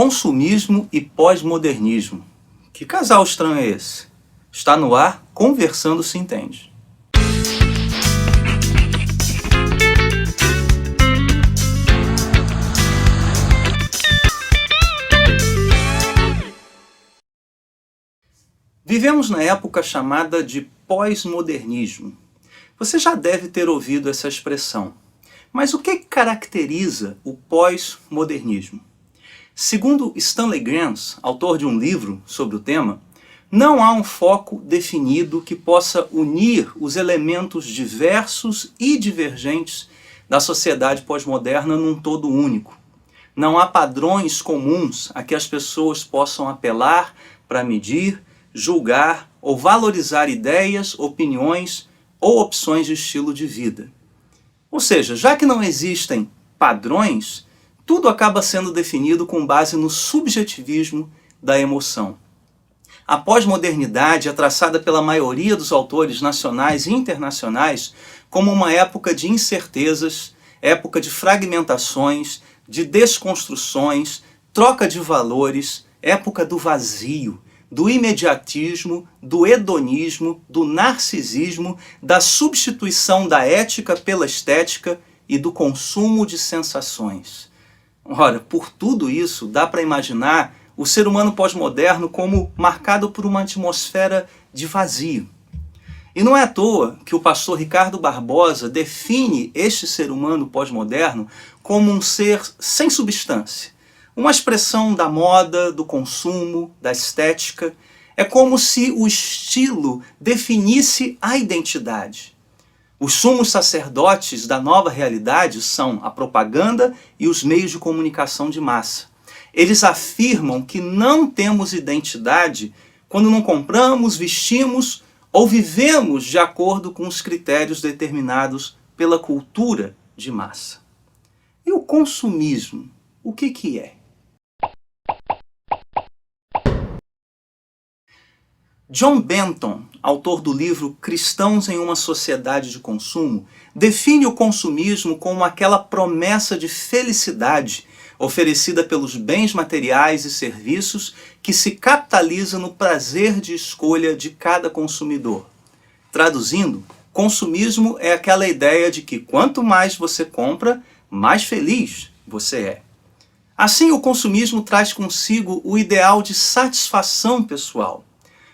Consumismo e pós-modernismo. Que casal estranho é esse? Está no ar, Conversando se Entende. Vivemos na época chamada de pós-modernismo. Você já deve ter ouvido essa expressão. Mas o que caracteriza o pós-modernismo? Segundo Stanley Grenz, autor de um livro sobre o tema, não há um foco definido que possa unir os elementos diversos e divergentes da sociedade pós-moderna num todo único. Não há padrões comuns a que as pessoas possam apelar para medir, julgar ou valorizar ideias, opiniões ou opções de estilo de vida. Ou seja, já que não existem padrões, tudo acaba sendo definido com base no subjetivismo da emoção. A pós-modernidade é traçada pela maioria dos autores nacionais e internacionais como uma época de incertezas, época de fragmentações, de desconstruções, troca de valores, época do vazio, do imediatismo, do hedonismo, do narcisismo, da substituição da ética pela estética e do consumo de sensações. Ora, por tudo isso, dá para imaginar o ser humano pós-moderno como marcado por uma atmosfera de vazio. E não é à toa que o pastor Ricardo Barbosa define este ser humano pós-moderno como um ser sem substância, uma expressão da moda, do consumo, da estética. É como se o estilo definisse a identidade. Os sumos sacerdotes da nova realidade são a propaganda e os meios de comunicação de massa. Eles afirmam que não temos identidade quando não compramos, vestimos ou vivemos de acordo com os critérios determinados pela cultura de massa. E o consumismo, o que é? John Benton, autor do livro Cristãos em uma Sociedade de Consumo, define o consumismo como aquela promessa de felicidade oferecida pelos bens materiais e serviços que se capitaliza no prazer de escolha de cada consumidor. Traduzindo, consumismo é aquela ideia de que quanto mais você compra, mais feliz você é. Assim, o consumismo traz consigo o ideal de satisfação pessoal.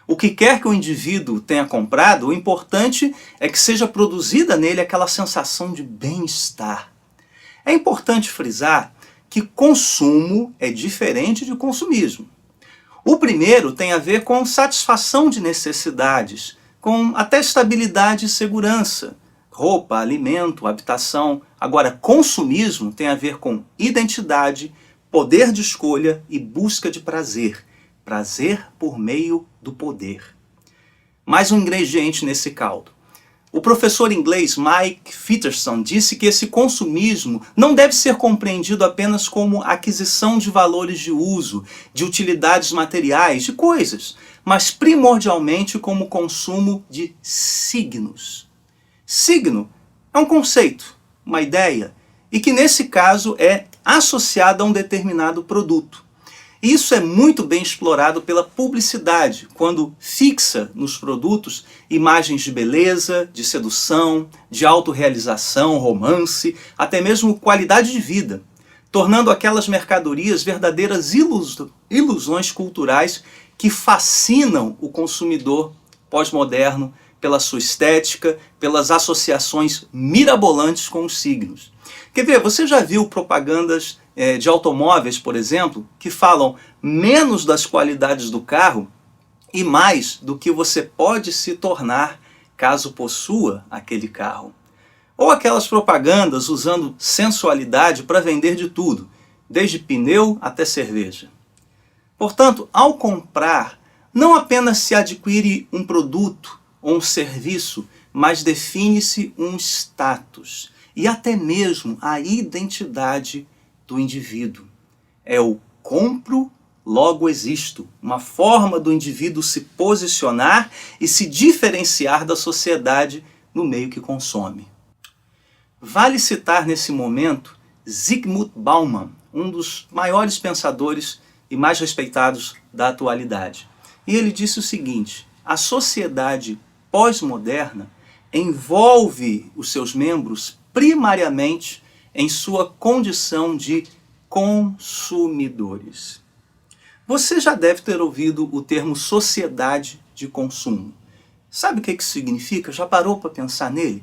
O que quer que o indivíduo tenha comprado, o importante é que seja produzida nele aquela sensação de bem-estar. É importante frisar que consumo é diferente de consumismo. O primeiro tem a ver com satisfação de necessidades, com até estabilidade e segurança, roupa, alimento, habitação. Agora, consumismo tem a ver com identidade, poder de escolha e busca de prazer. Prazer por meio do poder. Mais um ingrediente nesse caldo. O professor inglês Mike Peterson disse que esse consumismo não deve ser compreendido apenas como aquisição de valores de uso, de utilidades materiais, de coisas, mas primordialmente como consumo de signos. Signo é um conceito, uma ideia, e que nesse caso é associado a um determinado produto. Isso é muito bem explorado pela publicidade, quando fixa nos produtos imagens de beleza, de sedução, de autorrealização, romance, até mesmo qualidade de vida, tornando aquelas mercadorias verdadeiras ilusões culturais que fascinam o consumidor pós-moderno pela sua estética, pelas associações mirabolantes com os signos. Quer ver, você já viu propagandas de automóveis, por exemplo, que falam menos das qualidades do carro e mais do que você pode se tornar caso possua aquele carro? Ou aquelas propagandas usando sensualidade para vender de tudo, desde pneu até cerveja. Portanto, ao comprar, não apenas se adquire um produto ou um serviço, mas define-se um status e até mesmo a identidade do indivíduo. É o compro, logo existo, uma forma do indivíduo se posicionar e se diferenciar da sociedade no meio que consome. Vale citar nesse momento Zygmunt Bauman, um dos maiores pensadores e mais respeitados da atualidade. E ele disse o seguinte: a sociedade pós-moderna envolve os seus membros primariamente em sua condição de consumidores. Você já deve ter ouvido o termo sociedade de consumo. Sabe o que isso significa? Já parou para pensar nele?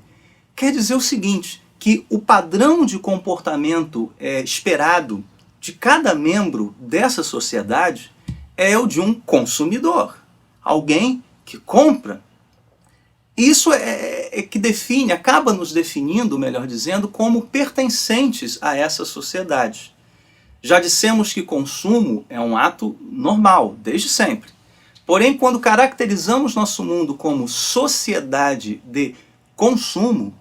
Quer dizer o seguinte, que o padrão de comportamento esperado de cada membro dessa sociedade é o de um consumidor, alguém que compra. Isso é que define, acaba nos definindo, melhor dizendo, como pertencentes a essa sociedade. Já dissemos que consumo é um ato normal, desde sempre. Porém, quando caracterizamos nosso mundo como sociedade de consumo,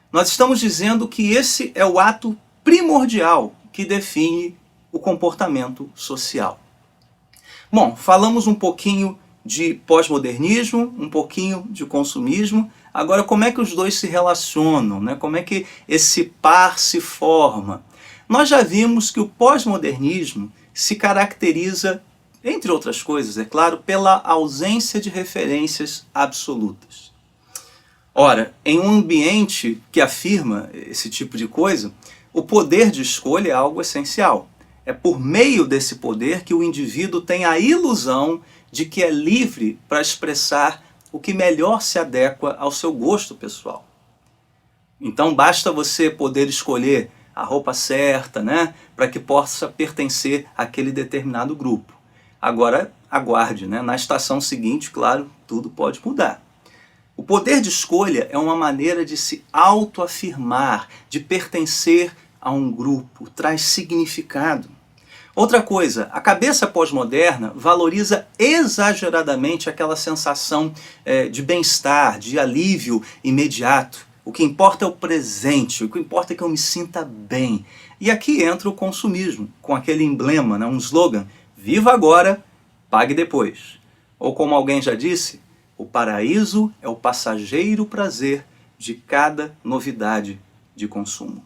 nós estamos dizendo que esse é o ato primordial que define o comportamento social. Bom, falamos um pouquinho de pós-modernismo, um pouquinho de consumismo. Agora, como é que os dois se relacionam, né? Como é que esse par se forma? Nós já vimos que o pós-modernismo se caracteriza, entre outras coisas, é claro, pela ausência de referências absolutas. Ora, em um ambiente que afirma esse tipo de coisa, o poder de escolha é algo essencial. É por meio desse poder que o indivíduo tem a ilusão de que é livre para expressar o que melhor se adequa ao seu gosto pessoal. Então basta você poder escolher a roupa certa, né, para que possa pertencer àquele determinado grupo. Agora aguarde, né, na estação seguinte, claro, tudo pode mudar. O poder de escolha é uma maneira de se autoafirmar, de pertencer a um grupo, traz significado. Outra coisa, a cabeça pós-moderna valoriza exageradamente aquela sensação de bem-estar, de alívio imediato. O que importa é o presente, o que importa é que eu me sinta bem. E aqui entra o consumismo, com aquele emblema, né, um slogan: viva agora, pague depois. Ou como alguém já disse, o paraíso é o passageiro prazer de cada novidade de consumo.